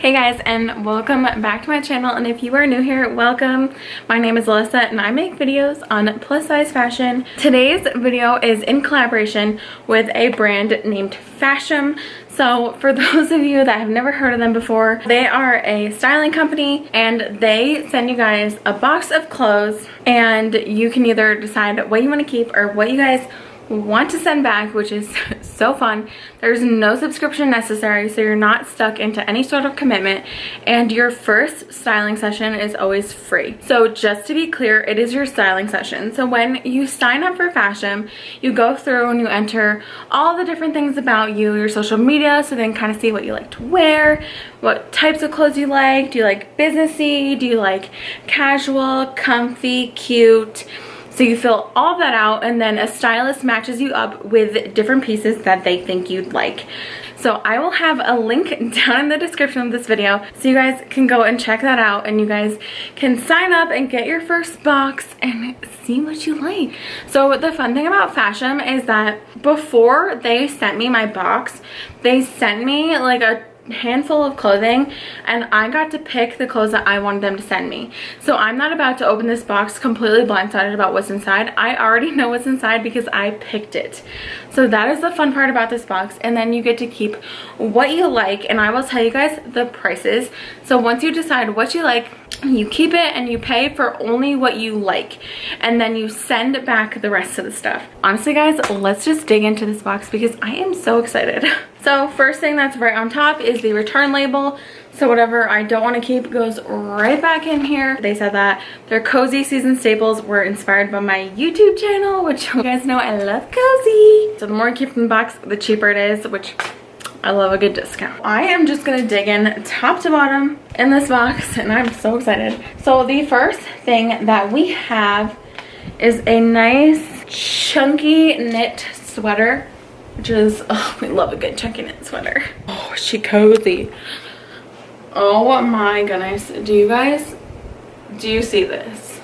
Hey guys, and welcome back to my channel, and if you are new here, welcome. My name is Alyssa and I make videos on plus size fashion. Today's video is in collaboration with a brand named Fashom. So for those of you that have never heard of them before, they are a styling company and they send you guys a box of clothes and you can either decide what you want to keep or what you guys want to send back, which is so fun. There's no subscription necessary, so you're not stuck into any sort of commitment, and your first styling session is always free. So just to be clear, it is your styling session. So when you sign up for Fashom, you go through and you enter all the different things about you, your social media, so then kind of see what you like to wear, what types of clothes you like. Do you like businessy? Do you like casual, comfy, cute? So you fill all of that out, and then a stylist matches you up with different pieces that they think you'd like. So I will have a link down in the description of this video so you guys can go and check that out, and you guys can sign up and get your first box and see what you like. So the fun thing about Fashom is that before they sent me my box, they sent me like a handful of clothing and I got to pick the clothes that I wanted them to send me. So I'm not about to open this box completely blindsided about what's inside. I already know what's inside because I picked it. So that is the fun part about this box, and then you get to keep what you like, and I will tell you guys the prices. So once you decide what you like, you keep it and you pay for only what you like, and then you send back the rest of the stuff. Honestly guys, let's just dig into this box because I am so excited. So first thing that's right on top is the return label. So whatever I don't want to keep goes right back in here. They said that their cozy season staples were inspired by my YouTube channel, which you guys know I love cozy. So the more you keep in the box, the cheaper it is, which I love a good discount. I am just gonna dig in top to bottom in this box, and I'm so excited. So the first thing that we have is a nice chunky knit sweater, which is, oh, we love a good chunky knit sweater. Oh, is she cozy. Oh my goodness. Do you see this?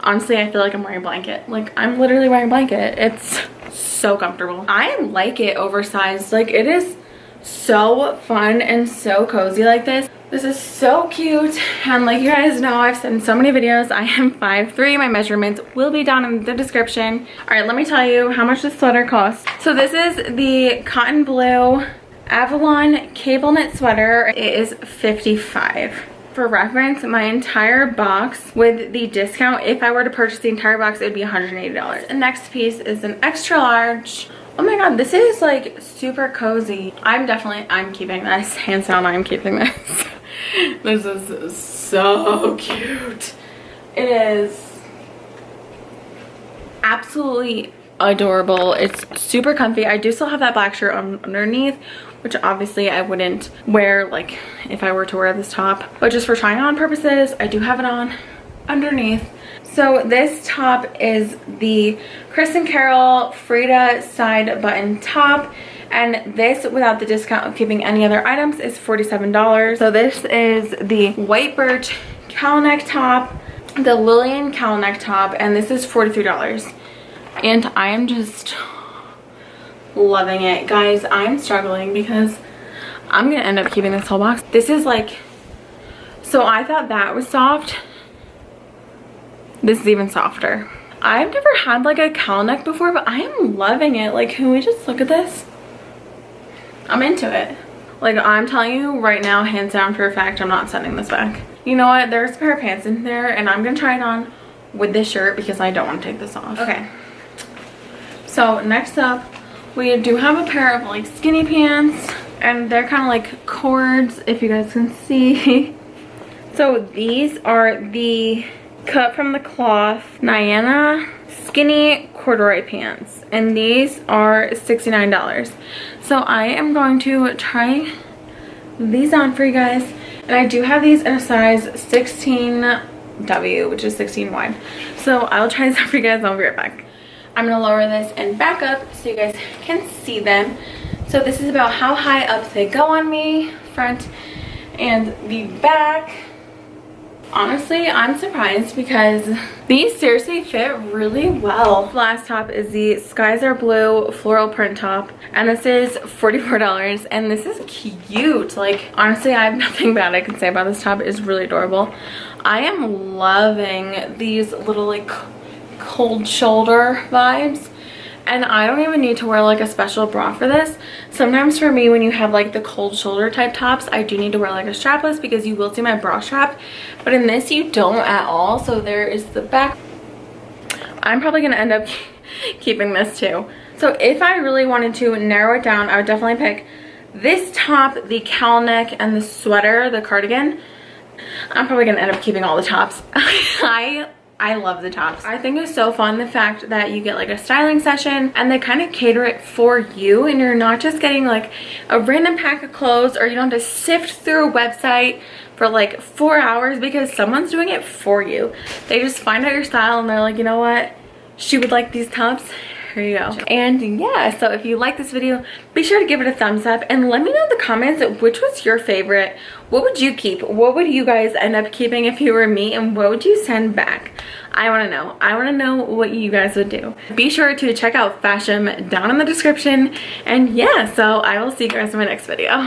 Honestly, I feel like I'm wearing a blanket. Like, I'm literally wearing a blanket. It's so comfortable. I like it oversized. Like, it is so fun and so cozy like this. This is so cute, and like you guys know, I've said in so many videos, I am 5'3". My measurements will be down in the description. All right, let me tell you how much this sweater costs. So this is the cotton blue Avalon cable knit sweater. It is $55. For reference, my entire box with the discount, if I were to purchase the entire box, it would be $180. The next piece is an extra large. Oh my god, this is like super cozy. I'm keeping this. Hands down, I'm keeping this. This is so cute. It is absolutely adorable. It's super comfy. I do still have that black shirt on underneath, which obviously I wouldn't wear like if I were to wear this top, but just for trying on purposes, I do have it on underneath. So this top is the Kristen Carroll Frida side button top, and this without the discount of keeping any other items is $47. So this is the white birch cowl neck top, the Lillian cowl neck top, and this is $43. And I am just loving it. Guys, I'm struggling because I'm gonna end up keeping this whole box. This is like, so I thought that was soft. This is even softer. I've never had like a cowl neck before, but I am loving it. Like, can we just look at this? I'm into it. Like, I'm telling you right now, hands down for a fact, I'm not sending this back. You know what? There's a pair of pants in there, and I'm gonna try it on with this shirt because I don't want to take this off. Okay. So next up, we do have a pair of like skinny pants, and they're kind of like cords, if you guys can see. So these are the cut from the cloth Niana skinny corduroy pants, and these are $69. So I am going to try these on for you guys, and I do have these in a size 16W, which is 16 wide. So I'll try these on for you guys and I'll be right back. I'm gonna lower this and back up so you guys can see them. So this is about how high up they go on me, front and the back. Honestly, I'm surprised because these seriously fit really well. The last top is the Skies Are Blue floral print top, and this is $44, and this is cute. Like, honestly, I have nothing bad I can say about this top. It's really adorable. I am loving these little like cold shoulder vibes. And I don't even need to wear like a special bra for this. Sometimes for me, when you have like the cold shoulder type tops, I do need to wear like a strapless because you will see my bra strap. But in this, you don't at all. So there is the back. I'm probably gonna end up keeping this too. So if I really wanted to narrow it down, I would definitely pick this top, the cowl neck, and the sweater, the cardigan. I'm probably gonna end up keeping all the tops. I love the tops. I think it's so fun the fact that you get like a styling session and they kind of cater it for you, and you're not just getting like a random pack of clothes, or you don't have to sift through a website for like 4 hours because someone's doing it for you. They just find out your style and they're like, you know what? She would like these tops. Here you go. And yeah, so if you like this video, be sure to give it a thumbs up and let me know in the comments which was your favorite. What would you keep? What would you guys end up keeping if you were me, and what would you send back? I want to know. I want to know what you guys would do. Be sure to check out Fashom down in the description. And yeah, so I will see you guys in my next video.